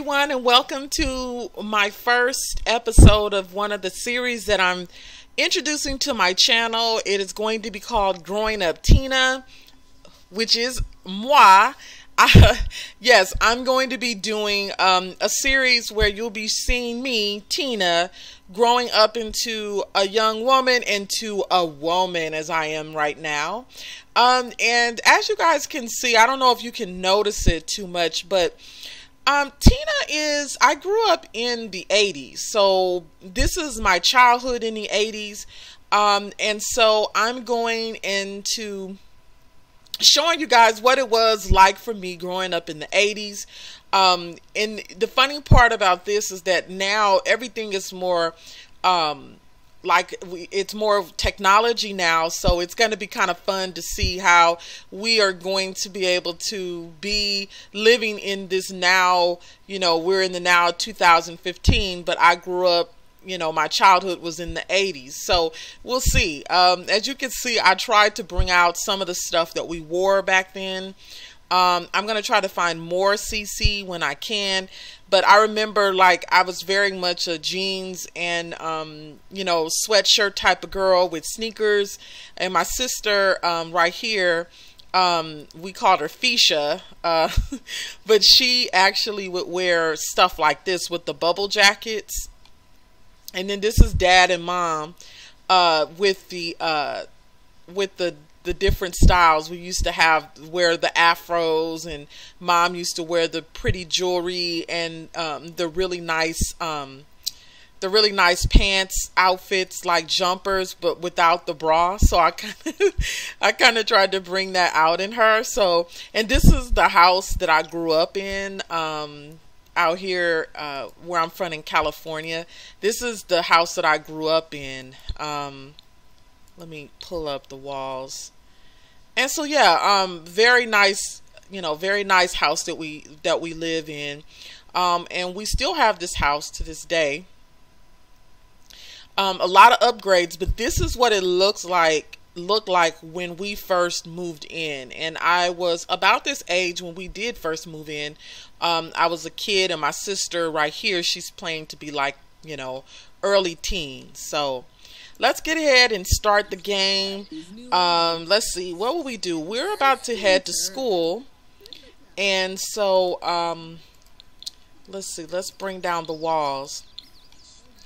everyone, and welcome to my first episode of one of the series that I'm introducing to my channel. It is going to be called Growing Up Tina, which is moi. Yes, I'm going to be doing a series where you'll be seeing me, Tina, growing up into a young woman, into a woman as I am right now. And as you guys can see, I don't know if you can notice it too much, but I grew up in the 80s. So this is my childhood in the 80s. And so I'm going into showing you guys what it was like for me growing up in the 80s. And the funny part about this is that now everything is more it's more technology now, so it's going to be kind of fun to see how we are going to be able to be living in this now. You know, we're in the now 2015, but I grew up, you know, my childhood was in the 80s. So we'll see. As you can see, I tried to bring out some of the stuff that we wore back then. I'm going to try to find more CC when I can. But I remember, like, I was very much a jeans and, you know, sweatshirt type of girl with sneakers. And my sister right here, we called her Felicia, but she actually would wear stuff like this with the bubble jackets. And then this is Dad and Mom with the different styles. We used to wear the afros, and Mom used to wear the pretty jewelry and the really nice pants outfits, like jumpers, but without the bra. So I kind of tried to bring that out in her. So, and this is the house that I grew up in out here where I'm from in California. This is the house that I grew up in. Let me pull up the walls. And so yeah, very nice, you know, very nice house that we live in. And we still have this house to this day. A lot of upgrades, but this is what it looked like when we first moved in. And I was about this age when we did first move in. I was a kid, and my sister right here, she's playing to be like, you know, early teens. So let's get ahead and start the game. Let's see, what will we do? We're about to head to school. And so, let's see, let's bring down the walls.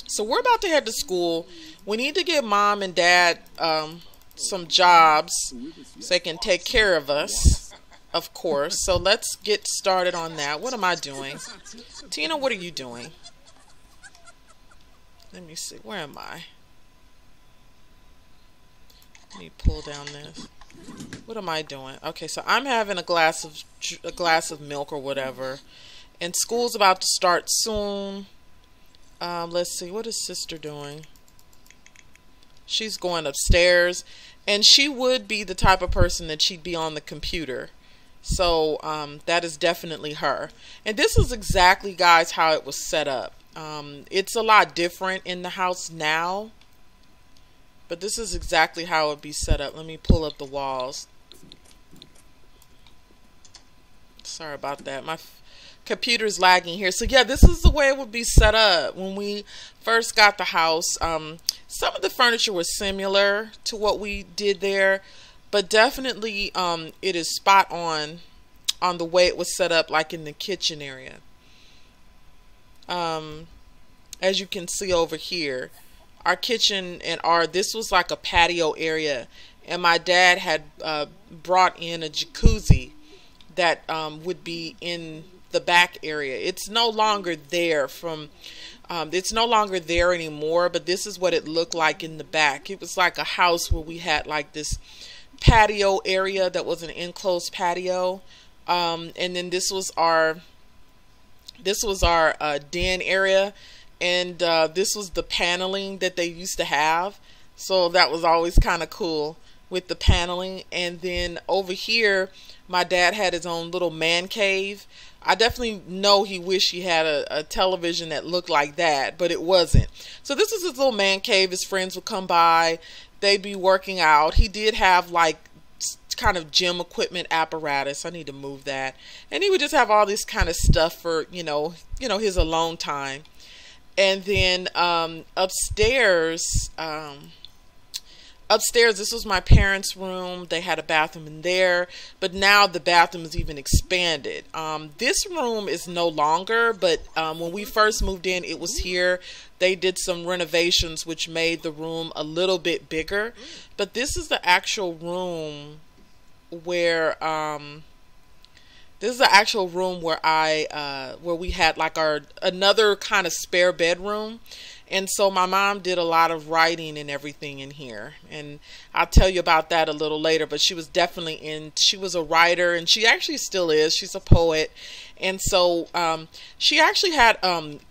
So we're about to head to school. We need to give Mom and Dad some jobs so they can take care of us, of course. So let's get started on that. What am I doing? Tina, what are you doing? Let me see, where am I? Let me pull down this. What am I doing? Okay, so I'm having a glass of milk or whatever, and school's about to start soon. Let's see, what is sister doing? She's going upstairs, and she would be the type of person that she'd be on the computer. So that is definitely her. And this is exactly, guys, how it was set up. It's a lot different in the house now, but this is exactly how it would be set up. Let me pull up the walls. Sorry about that. My computer's lagging here. So yeah, this is the way it would be set up when we first got the house. Some of the furniture was similar to what we did there, but definitely it is spot on the way it was set up, like in the kitchen area. As you can see over here, our kitchen and this was like a patio area, and my dad had brought in a jacuzzi that would be in the back area. It's no longer there it's no longer there anymore, but this is what it looked like in the back. It was like a house where we had like this patio area that was an enclosed patio, and then this was our den area. And this was the paneling that they used to have. So that was always kind of cool with the paneling. And then over here, my dad had his own little man cave. I definitely know he wished he had a television that looked like that, but it wasn't. So this is his little man cave. His friends would come by. They'd be working out. He did have like kind of gym equipment apparatus. I need to move that. And he would just have all this kind of stuff for, his alone time. And then upstairs, this was my parents' room. They had a bathroom in there, but now the bathroom is even expanded. This room is no longer, but when we first moved in, it was here. They did some renovations, which made the room a little bit bigger. But this is the actual room where where we had like another kind of spare bedroom. And so my mom did a lot of writing and everything in here. And I'll tell you about that a little later. But she was she was a writer, and she actually still is. She's a poet. And so she actually had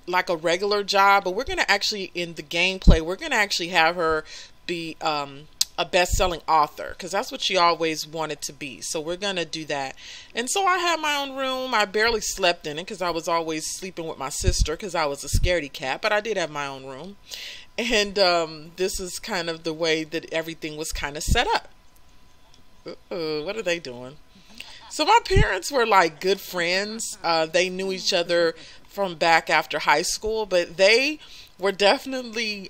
like a regular job. But we're going to actually, in the gameplay, we're going to actually have her be a best-selling author, because that's what she always wanted to be. So we're gonna do that. And so I had my own room. I barely slept in it because I was always sleeping with my sister because I was a scaredy cat, but I did have my own room. And this is kind of the way that everything was kind of set up. What are they doing? So my parents were like good friends. They knew each other from back after high school, but they were definitely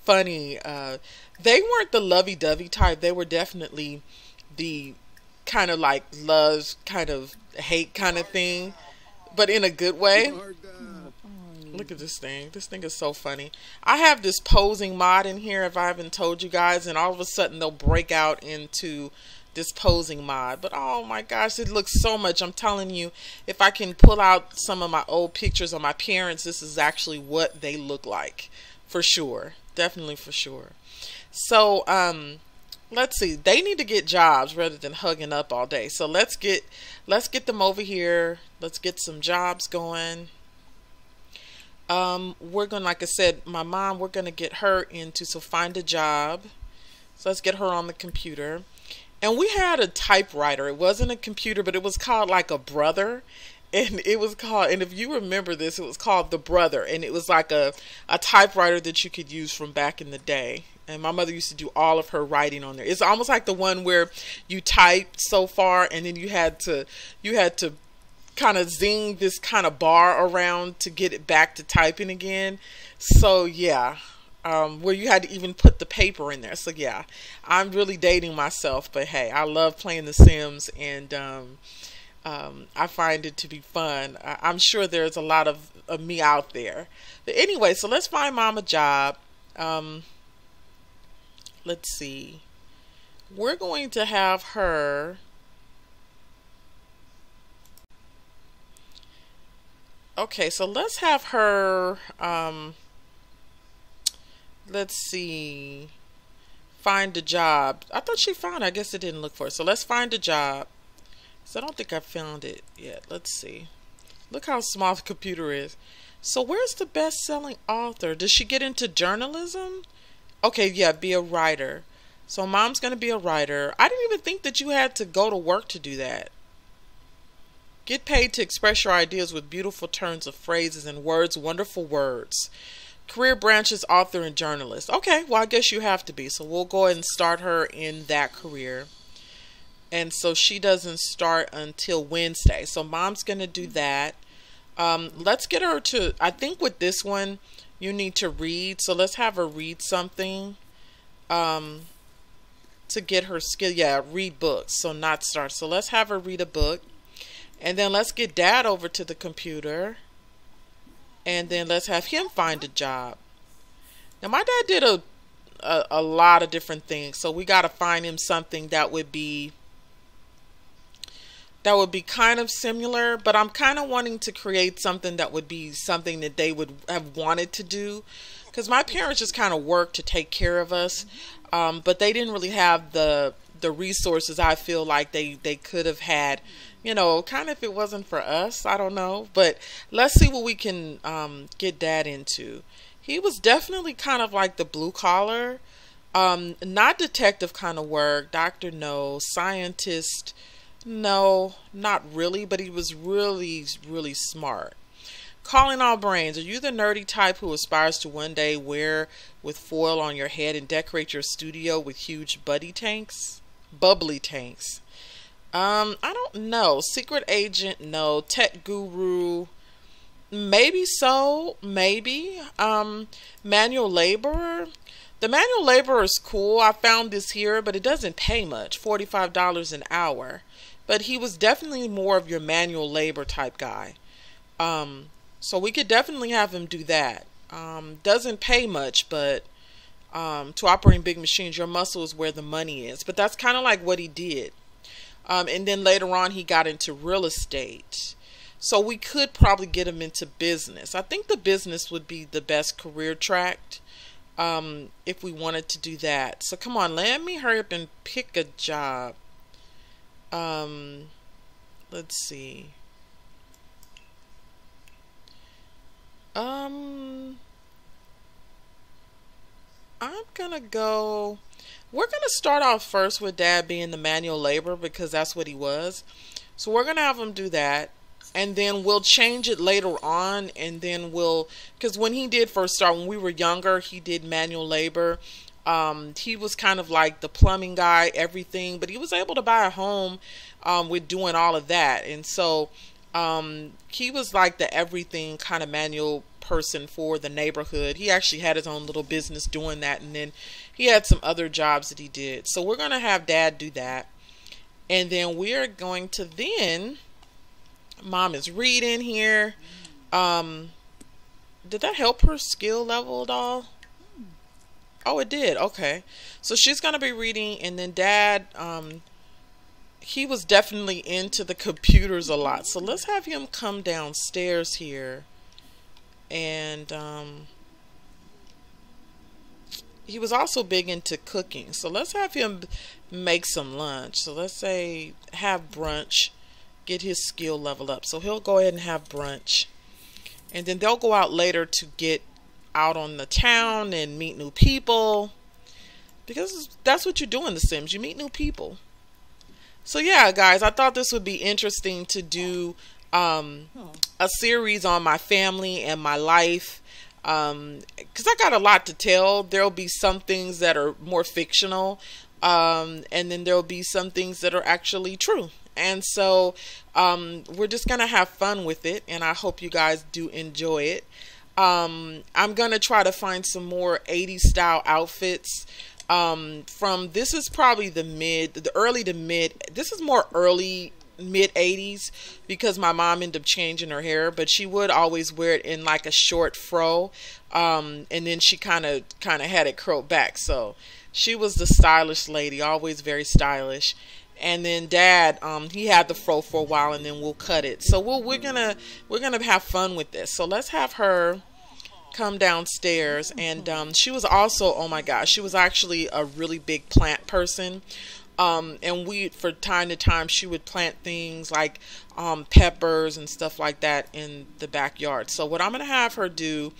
funny. They weren't the lovey-dovey type. They were definitely the kind of like love, kind of hate kind of thing, but in a good way. Look at this thing. This thing is so funny. I have this posing mod in here, if I haven't told you guys, and all of a sudden they'll break out into this posing mod. But oh my gosh, it looks so much. I'm telling you, if I can pull out some of my old pictures of my parents, this is actually what they look like, for sure. Definitely for sure. So let's see, they need to get jobs rather than hugging up all day. So let's get them over here. Let's get some jobs going. We're gonna, like I said, my mom, we're gonna get her into, so find a job. So let's get her on the computer. And we had a typewriter. It wasn't a computer, but it was called like a brother. And it was called, and if you remember this, it was called the Brother. And it was like a typewriter that you could use from back in the day. And my mother used to do all of her writing on there. It's almost like the one where you typed so far and then you had to kind of zing this kind of bar around to get it back to typing again. So yeah, where you had to even put the paper in there. So yeah, I'm really dating myself, but hey, I love playing The Sims, and I find it to be fun. I'm sure there's a lot of me out there. But anyway, so let's find mom a job. Let's see. We're going to have her. Okay, so let's have her. Let's see. Find a job. I thought she found it. I guess it didn't look for it. So let's find a job. So I don't think I found it yet. Let's see. Look how small the computer is. So where's the best-selling author? Does she get into journalism? Okay, yeah, be a writer. So mom's going to be a writer. I didn't even think that you had to go to work to do that. Get paid to express your ideas with beautiful turns of phrases and words, wonderful words. Career branches, author and journalist. Okay, well, I guess you have to be. So we'll go ahead and start her in that career. And so she doesn't start until Wednesday. So mom's going to do that. Let's get her to, I think with this one, you need to read. So let's have her read something to get her skill. Yeah, read books. So not start. So let's have her read a book. And then let's get dad over to the computer. And then let's have him find a job. Now my dad did a lot of different things. So we got to find him something that would be kind of similar, but I'm kind of wanting to create something that would be something that they would have wanted to do, because my parents just kind of worked to take care of us, but they didn't really have the resources I feel like they could have had, you know, kind of if it wasn't for us. I don't know, but let's see what we can get dad into. He was definitely kind of like the blue collar, not detective kind of work, doctor no, scientist no, not really, but he was really, really smart. Calling all brains. Are you the nerdy type who aspires to one day wear with foil on your head and decorate your studio with huge buddy tanks? Bubbly tanks. I don't know. Secret agent, no. Tech guru, maybe so, maybe. Manual laborer. The manual laborer is cool. I found this here, but it doesn't pay much. $45 an hour. But he was definitely more of your manual labor type guy. So we could definitely have him do that. Doesn't pay much, but to operating big machines, your muscle is where the money is. But that's kind of like what he did. And then later on, he got into real estate. So we could probably get him into business. I think the business would be the best career track if we wanted to do that. So come on, let me hurry up and pick a job. Let's see. I'm gonna go. We're gonna start off first with Dad being the manual labor because that's what he was. So we're gonna have him do that, and then we'll change it later on, and then because when he did first start, when we were younger, he did manual labor. He was kind of like the plumbing guy, everything, but he was able to buy a home with doing all of that. And so he was like the everything kind of manual person for the neighborhood. He actually had his own little business doing that, and then he had some other jobs that he did. So we're going to have Dad do that. And then we're going to Mom is reading here. Did that help her skill level at all? Oh, it did. Okay. So she's going to be reading, and then Dad, he was definitely into the computers a lot. So let's have him come downstairs here. And he was also big into cooking. So let's have him make some lunch. So let's say have brunch, get his skill level up. So he'll go ahead and have brunch. And then they'll go out later to get out on the town and meet new people. Because that's what you do in The Sims. You meet new people. So yeah, guys, I thought this would be interesting to do a series on my family and my life, because I got a lot to tell. There'll be some things that are more fictional, and then there'll be some things that are actually true. And so we're just gonna have fun with it, and I hope you guys do enjoy it. I'm gonna try to find some more 80s style outfits. This is probably the early to mid. This is more early mid 80s because my mom ended up changing her hair, but she would always wear it in like a short fro, and then she kind of had it curled back. So she was the stylish lady, always very stylish. And then Dad, he had the fro for a while, and then we'll cut it. So we're gonna have fun with this. So let's have her come downstairs. And she was also, oh my gosh, she was actually a really big plant person. And for time to time, she would plant things like peppers and stuff like that in the backyard. So what I'm going to have her do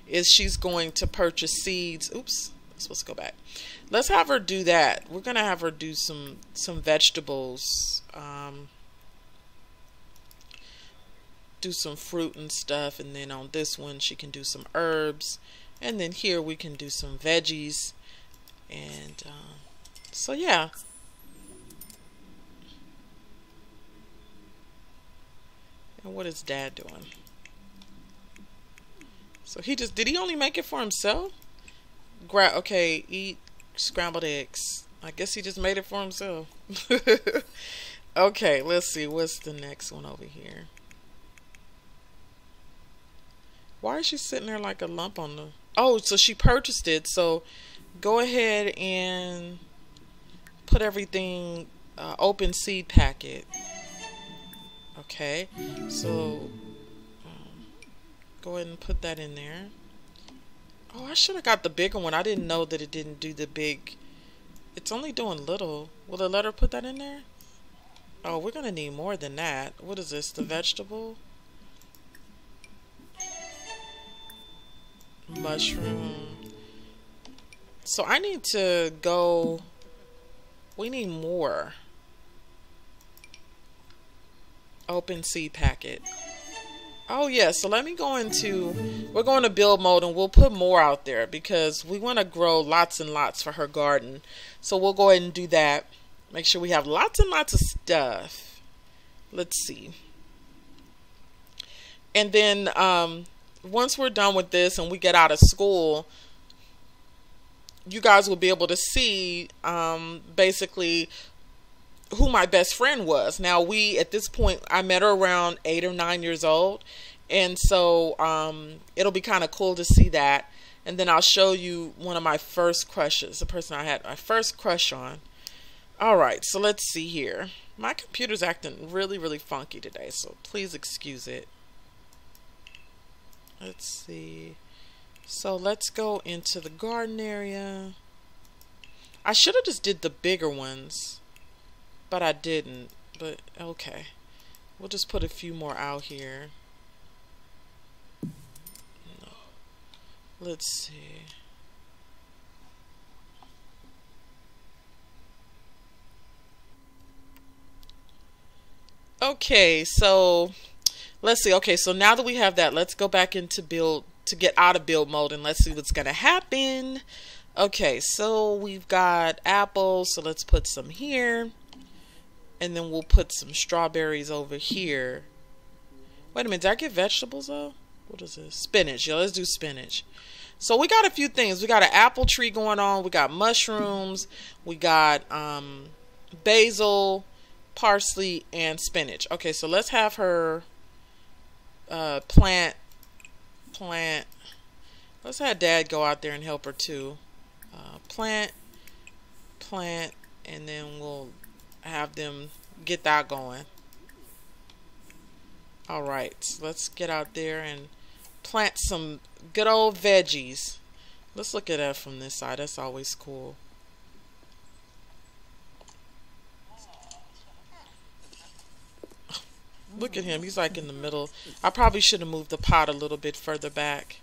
is she's going to purchase seeds. Oops, let's go back. Let's have her do that. We're going to have her do some vegetables, do some fruit and stuff. And then on this one, she can do some herbs. And then here we can do some veggies. And so yeah. And what is Dad doing? So did he only make it for himself? Okay, eat scrambled eggs. I guess he just made it for himself. Okay, let's see. What's the next one over here? Why is she sitting there like a lump on the... Oh, so she purchased it. So go ahead and put everything, open seed packet. Okay, so go ahead and put that in there. Oh, I should have got the bigger one. I didn't know that it didn't do the big. It's only doing little. Will it let her put that in there? Oh, we're going to need more than that. What is this? The vegetable? Mushroom. So I need to go. We need more. Open seed packet. Oh yeah, so let me go into, we're going to build mode, and we'll put more out there because we want to grow lots and lots for her garden. So we'll go ahead and do that. Make sure we have lots and lots of stuff. Let's see. And then once we're done with this and we get out of school, you guys will be able to see basically who my best friend was. Now, at this point, I met her around 8 or 9 years old. And so it'll be kind of cool to see that. And then I'll show you one of my first crushes, the person I had my first crush on. All right, so let's see here. My computer's acting really, really funky today, so please excuse it. Let's see. So let's go into the garden area. I should have just did the bigger ones, but I didn't. But okay, we'll just put a few more out here. No. Let's see. Okay, so let's see. Okay, so now that we have that, let's go back into build to get out of build mode and let's see what's gonna happen. Okay, so we've got apples, so let's put some here, and then we'll put some strawberries over here. Wait a minute, did I get vegetables though? What is this? Spinach. Yeah, let's do spinach. So we got a few things. We got an apple tree going on. We got mushrooms. We got basil, parsley, and spinach. Okay, so let's have her plant. Let's have Dad go out there and help her too. Plant, and then we'll have them get that going. All right, so let's get out there and plant some good old veggies. Let's look at that from this side. That's always cool. Look at him. He's like in the middle. I probably should have moved the pot a little bit further back.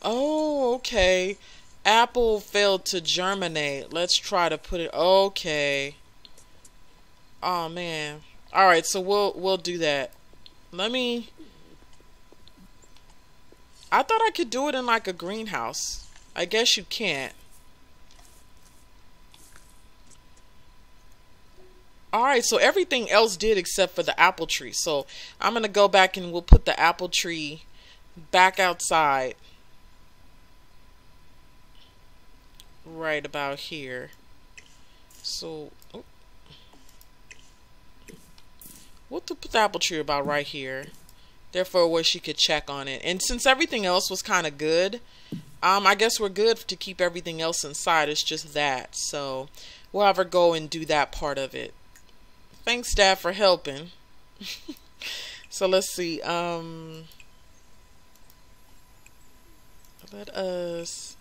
Oh, okay. Apple failed to germinate. Let's try to put it. Okay. Oh man. All right, so we'll do that. Let me. I thought I could do it in like a greenhouse. I guess you can't. Alright, so everything else did except for the apple tree. So I'm going to go back and we'll put the apple tree back outside. Right about here. So we'll put the apple tree about right here. Therefore, where she could check on it. And since everything else was kind of good, I guess we're good to keep everything else inside. It's just that. So we'll have her go and do that part of it. Thanks, Dad, for helping. So let's see. Let us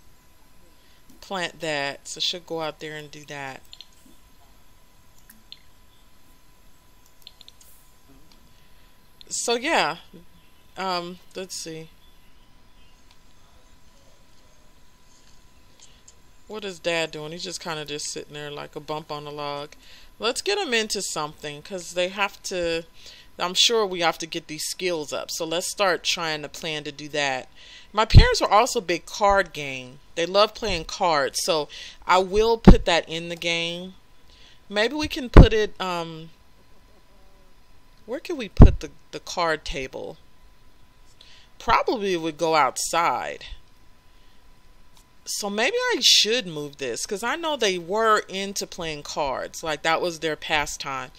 plant that. So she'll go out there and do that. So yeah. Let's see. What is Dad doing? He's just kind of just sitting there like a bump on a log. Let's get them into something because they have to. I'm sure we have to get these skills up. So let's start trying to plan to do that. My parents are also big card game. They love playing cards. So I will put that in the game. Maybe we can put it. Where can we put the card table? Probably it would go outside. So maybe I should move this because I know they were into playing cards. Like that was their pastime.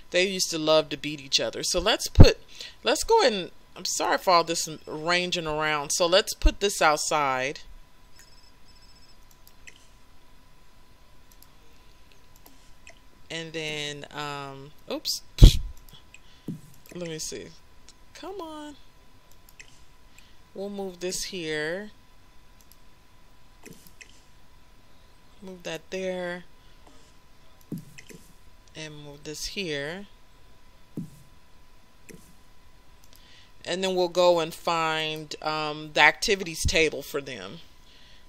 They used to love to beat each other. So let's go ahead and, I'm sorry for all this ranging around. So let's put this outside. And then, oops. Let me see. Come on. We'll move this here. Move that there. And move this here. And then we'll go and find the activities table for them.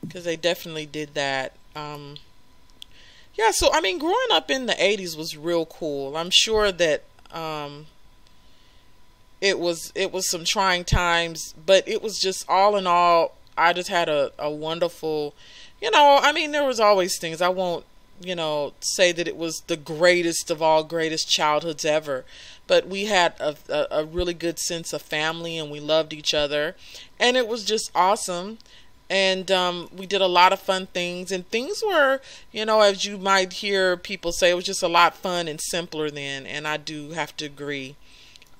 Because they definitely did that. Yeah, so I mean, growing up in the 80s was real cool. I'm sure that it was some trying times, but it was just all in all I just had a wonderful, I mean, there was always things. I won't, say that it was the greatest of all greatest childhoods ever. But we had a really good sense of family, and we loved each other. And it was just awesome. And we did a lot of fun things. And things were, as you might hear people say, it was just a lot fun and simpler then. And I do have to agree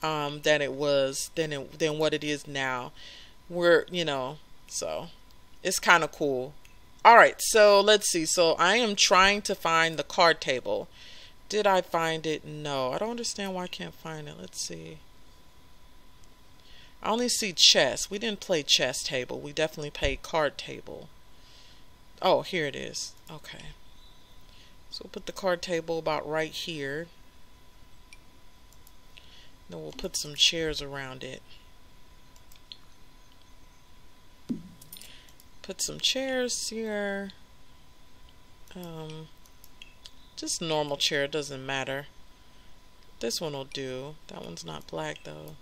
that it was than what it is now. We're, so it's kind of cool. All right, so let's see. So I am trying to find the card table. Did I find it? No. I don't understand why I can't find it. Let's see. I only see chess. We didn't play chess table. We definitely played card table. Oh, here it is. Okay. So we'll put the card table about right here. Then we'll put some chairs around it. Put some chairs here. Just normal chair, doesn't matter. This one will do. That one's not black though.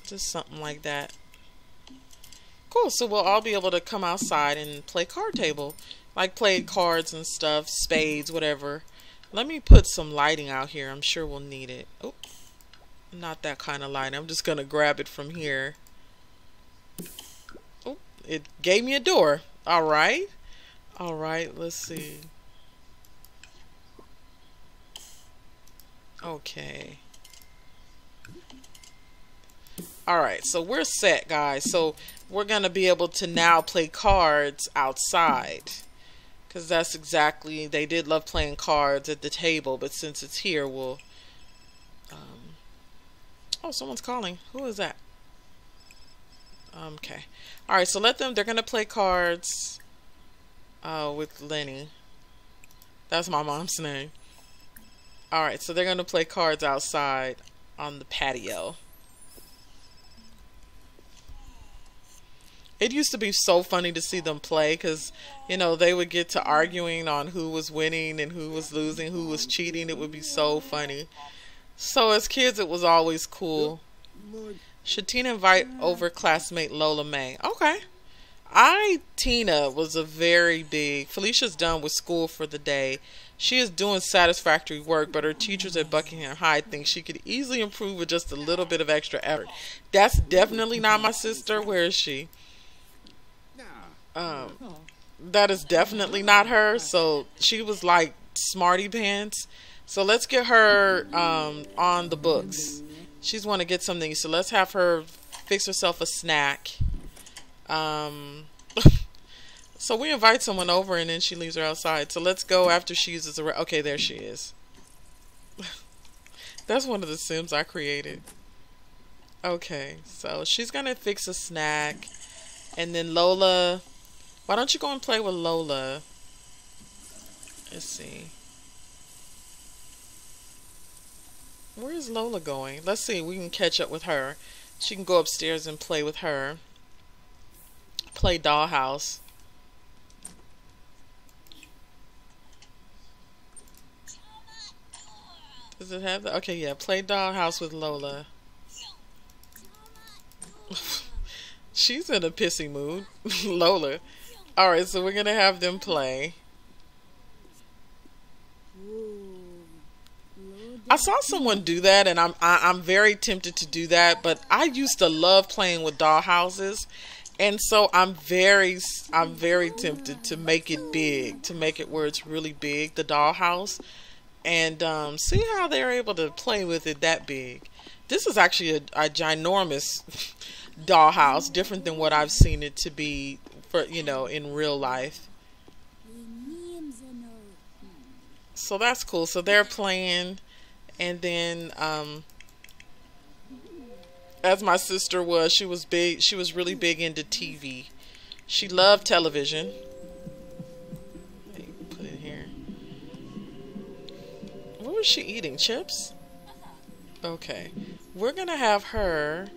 Just something like that. Cool, so we'll all be able to come outside and play card table. Like play cards and stuff, spades, whatever. Let me put some lighting out here. I'm sure we'll need it. Oh, not that kind of lighting. I'm just going to grab it from here. Oh, it gave me a door. All right. All right, let's see. Okay. All right, so we're set, guys. So we're going to be able to now play cards outside. Because that's exactly, they did love playing cards at the table. But since it's here, we'll... oh, someone's calling. Who is that? Okay. All right, so let them, they're going to play cards with Lenny. That's my mom's name. All right, so they're going to play cards outside on the patio. It used to be so funny to see them play because, they would get to arguing on who was winning and who was losing, who was cheating. It would be so funny. So as kids, it was always cool. Should Tina invite over classmate Lola May? Okay. Tina was a very big... Felicia's done with school for the day. She is doing satisfactory work, but her teachers at Buckingham High think she could easily improve with just a little bit of extra effort. That's definitely not my sister. Where is she? That is definitely not her. So she was like smarty pants. So let's get her on the books. She's want to get something. So let's have her fix herself a snack. So we invite someone over and then she leaves her outside. So let's go after she uses a... Okay, there she is. That's one of the Sims I created. Okay, so she's going to fix a snack. And then Lola... Why don't you go and play with Lola? Let's see. Where is Lola going? Let's see. We can catch up with her. She can go upstairs and play with her. Play Dollhouse. Does it have that? Okay, yeah. Play Dollhouse with Lola. She's in a pissy mood. Lola. Alright, so we're going to have them play. I saw someone do that, and I'm very tempted to do that, but I used to love playing with dollhouses, and so I'm very tempted to make it big, to make it where it's really big, the dollhouse, and see how they're able to play with it that big. This is actually a ginormous dollhouse, different than what I've seen it to be for, in real life. So that's cool. So they're playing, and then as my sister was, she was really big into TV. She loved television. Let me put it here. What was she eating? Chips? Okay. We're gonna have her,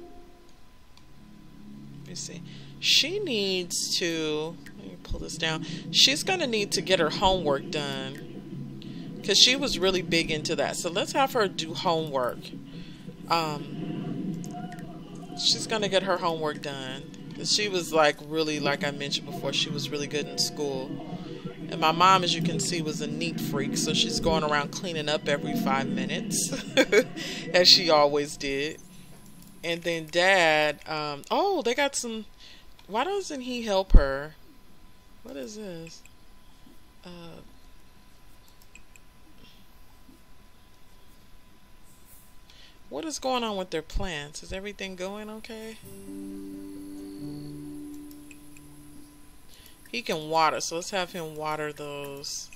let me see. She needs to, let me pull this down. She's gonna need to get her homework done because she was really big into that. So let's have her do homework. She's gonna get her homework done. She was like really, like I mentioned before, she was really good in school. And my mom, as you can see, was a neat freak, so she's going around cleaning up every 5 minutes, as she always did. And then Dad, oh, they got some. Why doesn't he help her? What is this? What is going on with their plants? Is everything going okay? He can water, so let's have him water those.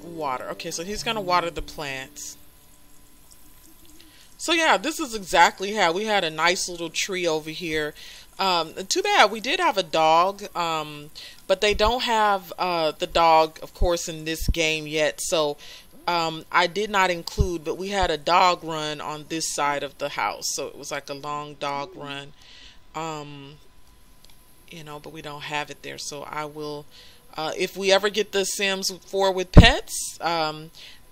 Water. Okay, so he's gonna water the plants. So yeah, this is exactly how we had a nice little tree over here. Too bad we did have a dog, but they don't have the dog, of course, in this game yet. So I did not include, but we had a dog run on this side of the house. So it was like a long dog run, you know, but we don't have it there. So I will, if we ever get the Sims 4 with pets,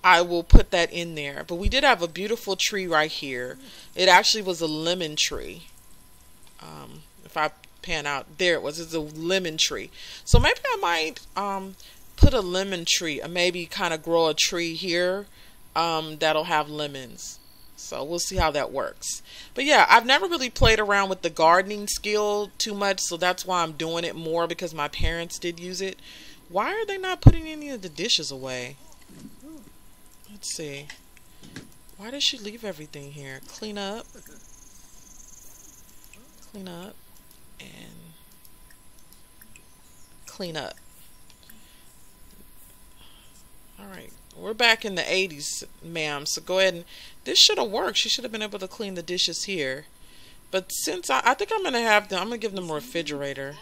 I will put that in there. But we did have a beautiful tree right here. It actually was a lemon tree. If I pan out, there it was. It's a lemon tree. So maybe I might put a lemon tree, or maybe kind of grow a tree here that'll have lemons. So we'll see how that works. But yeah, I've never really played around with the gardening skill too much, so that's why I'm doing it more, because my parents did use it. Why are they not putting any of the dishes away? Let's see. Why did she leave everything here? Clean up. Clean up. And clean up. Alright. We're back in the 80s, ma'am. So go ahead and... This should have worked. She should have been able to clean the dishes here. But since I think I'm going to have them... I'm going to give them a refrigerator.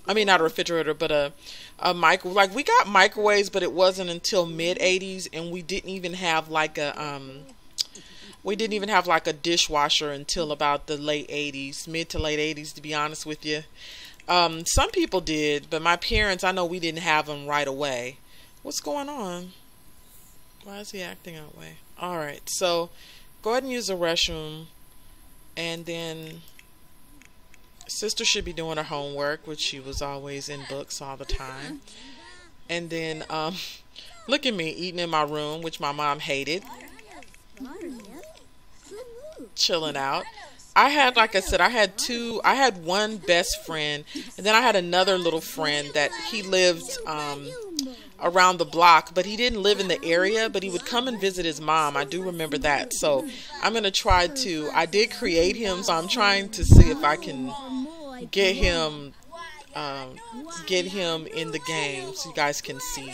I mean, not a refrigerator, but a micro. Like, we got microwaves, but it wasn't until mid-80s, and we didn't even have like a dishwasher until about the late 80s, mid to late 80s, to be honest with you. Some people did, but my parents, I know we didn't have them right away. What's going on? Why is he acting that way? All right, so go ahead and use the restroom, and then sister should be doing her homework, which she was always in books all the time. And then look at me eating in my room, which my mom hated. Chilling out. I had, like I said, I had one best friend, and then I had another little friend that he lived around the block, but he didn't live in the area, but he would come and visit his mom. I do remember that. So I'm going to try to, I did create him, so I'm trying to see if I can get him in the game so you guys can see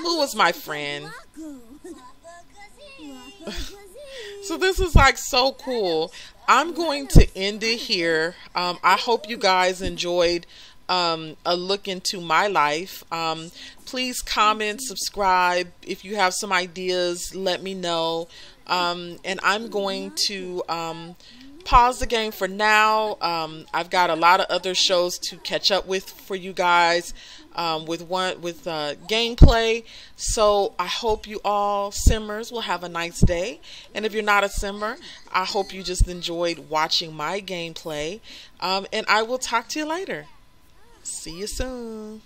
who was my friend. So this is like so cool. I'm going to end it here. I hope you guys enjoyed a look into my life. Please comment, subscribe. If you have some ideas, let me know. And I'm going to pause the game for now. I've got a lot of other shows to catch up with for you guys, with gameplay. So I hope you all simmers will have a nice day, and if you're not a simmer, I hope you just enjoyed watching my gameplay, and I will talk to you later. See you soon.